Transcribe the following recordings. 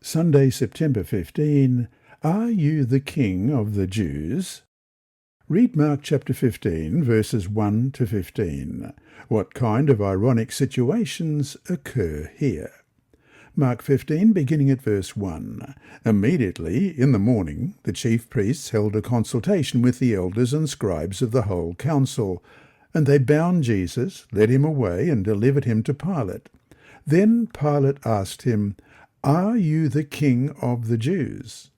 Sunday, September 15. Are you the King of the Jews? Read Mark chapter 15, verses 1 to 15. What kind of ironic situations occur here? Mark 15, beginning at verse 1. Immediately, in the morning, the chief priests held a consultation with the elders and scribes of the whole council, and they bound Jesus, led him away, and delivered him to Pilate. Then Pilate asked him, "Are you the King of the Jews?"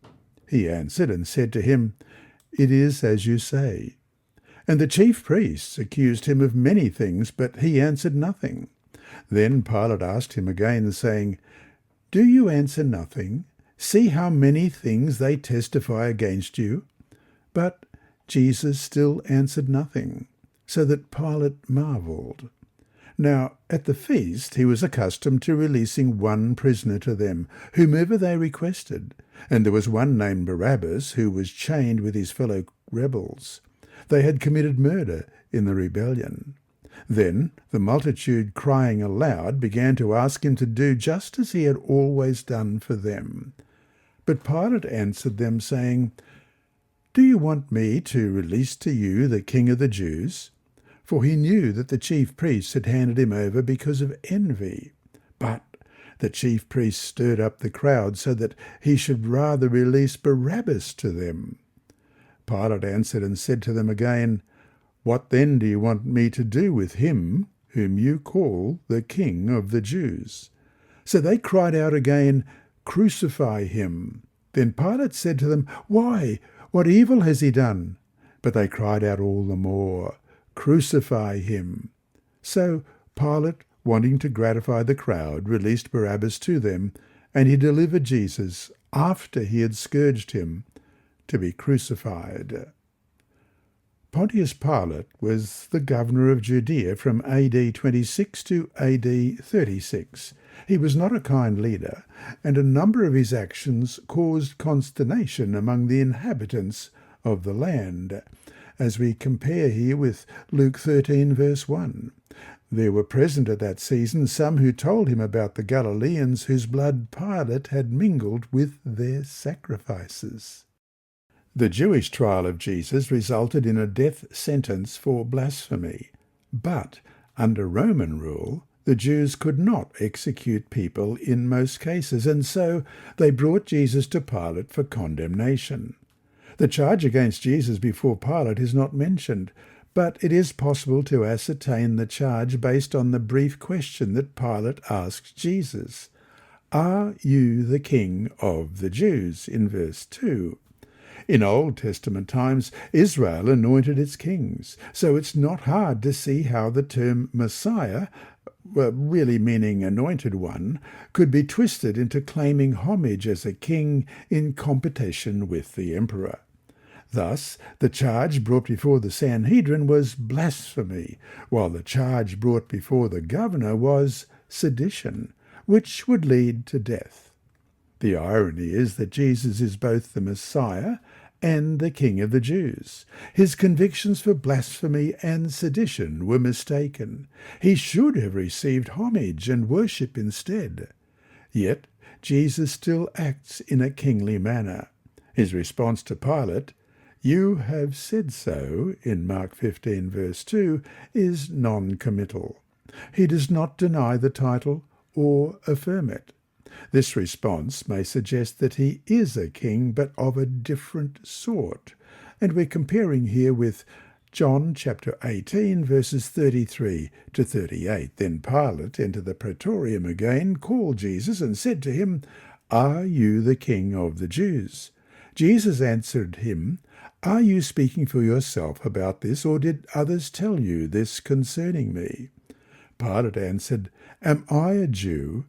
He answered and said to him, "It is as you say." And the chief priests accused him of many things, but he answered nothing. Then Pilate asked him again, saying, "Do you answer nothing? See how many things they testify against you." But Jesus still answered nothing, so that Pilate marvelled. Now at the feast he was accustomed to releasing one prisoner to them, whomever they requested, and there was one named Barabbas who was chained with his fellow rebels. They had committed murder in the rebellion. Then the multitude, crying aloud, began to ask him to do just as he had always done for them. But Pilate answered them, saying, "Do you want me to release to you the King of the Jews?" For he knew that the chief priests had handed him over because of envy. But the chief priests stirred up the crowd so that he should rather release Barabbas to them. Pilate answered and said to them again, "What then do you want me to do with him whom you call the King of the Jews?" So they cried out again, "Crucify him." Then Pilate said to them, "Why? What evil has he done?" But they cried out all the more, "Crucify him." So Pilate, wanting to gratify the crowd, released Barabbas to them, and he delivered Jesus, after he had scourged him, to be crucified. Pontius Pilate was the governor of Judea from AD 26 to AD 36. He was not a kind leader, and a number of his actions caused consternation among the inhabitants of the land, as we compare here with Luke 13, verse 1. There were present at that season some who told him about the Galileans whose blood Pilate had mingled with their sacrifices. The Jewish trial of Jesus resulted in a death sentence for blasphemy, but under Roman rule, the Jews could not execute people in most cases, and so they brought Jesus to Pilate for condemnation. The charge against Jesus before Pilate is not mentioned, but it is possible to ascertain the charge based on the brief question that Pilate asked Jesus. "Are you the King of the Jews?" in verse 2. In Old Testament times, Israel anointed its kings, so it's not hard to see how the term Messiah, really meaning anointed one, could be twisted into claiming homage as a king in competition with the emperor. Thus, the charge brought before the Sanhedrin was blasphemy, while the charge brought before the governor was sedition, which would lead to death. The irony is that Jesus is both the Messiah and the King of the Jews. His convictions for blasphemy and sedition were mistaken. He should have received homage and worship instead. Yet Jesus still acts in a kingly manner. His response to Pilate, "You have said so," in Mark 15, verse 2, is non-committal. He does not deny the title or affirm it. This response may suggest that he is a king, but of a different sort. And we're comparing here with John chapter 18, verses 33 to 38. Then Pilate entered the praetorium again, called Jesus, and said to him, "Are you the King of the Jews?" Jesus answered him, "Are you speaking for yourself about this, or did others tell you this concerning me?" Pilate answered, "Am I a Jew?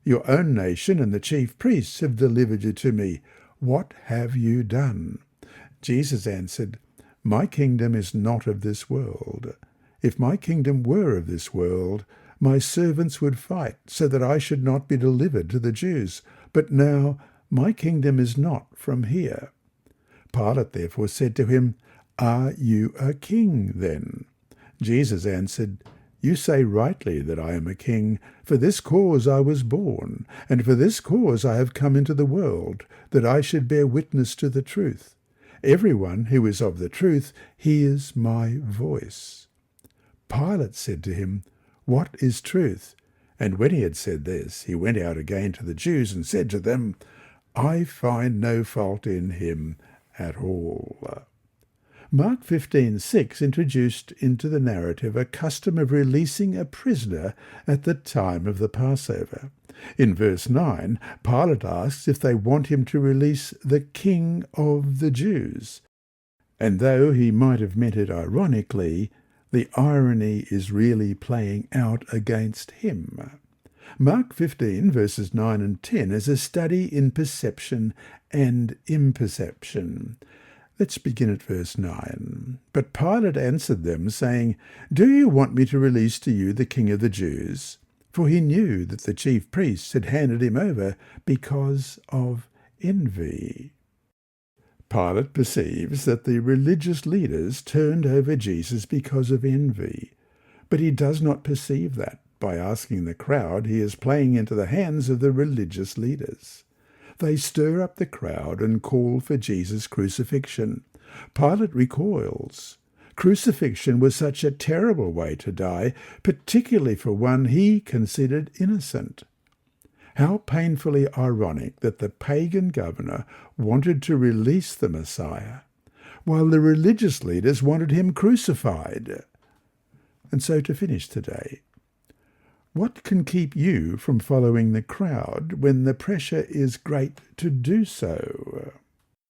Your own nation and the chief priests have delivered you to me. What have you done?" Jesus answered, "My kingdom is not of this world. If my kingdom were of this world, my servants would fight so that I should not be delivered to the Jews. But now my kingdom is not from here." Pilate therefore said to him, "Are you a king then?" Jesus answered, You say rightly that I am a king. For this cause I was born, and for this cause I have come into the world, that I should bear witness to the truth. Everyone who is of the truth hears my voice." Pilate said to him, "What is truth?" And when he had said this, he went out again to the Jews and said to them, "I find no fault in him at all." Mark 15:6 introduced into the narrative a custom of releasing a prisoner at the time of the Passover. In verse 9, Pilate asks if they want him to release the King of the Jews. And though he might have meant it ironically, the irony is really playing out against him. Mark 15 verses 9 and 10 is a study in perception and imperception. Let's begin at verse 9. "But Pilate answered them, saying, 'Do you want me to release to you the King of the Jews?' For he knew that the chief priests had handed him over because of envy." Pilate perceives that the religious leaders turned over Jesus because of envy, but he does not perceive that by asking the crowd he is playing into the hands of the religious leaders. They stir up the crowd and call for Jesus' crucifixion. Pilate recoils. Crucifixion was such a terrible way to die, particularly for one he considered innocent. How painfully ironic that the pagan governor wanted to release the Messiah, while the religious leaders wanted him crucified. And so to finish today, what can keep you from following the crowd when the pressure is great to do so?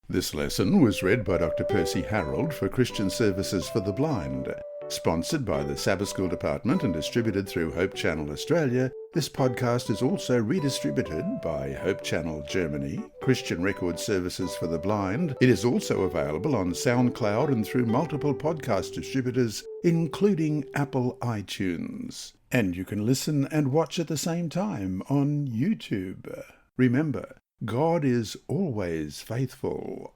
This lesson was read by Dr. Percy Harrold for Christian Services for the Blind. Sponsored by the Sabbath School Department and distributed through Hope Channel Australia, this podcast is also redistributed by Hope Channel Germany, Christian Record Services for the Blind. It is also available on SoundCloud and through multiple podcast distributors, including Apple iTunes. And you can listen and watch at the same time on YouTube. Remember, God is always faithful.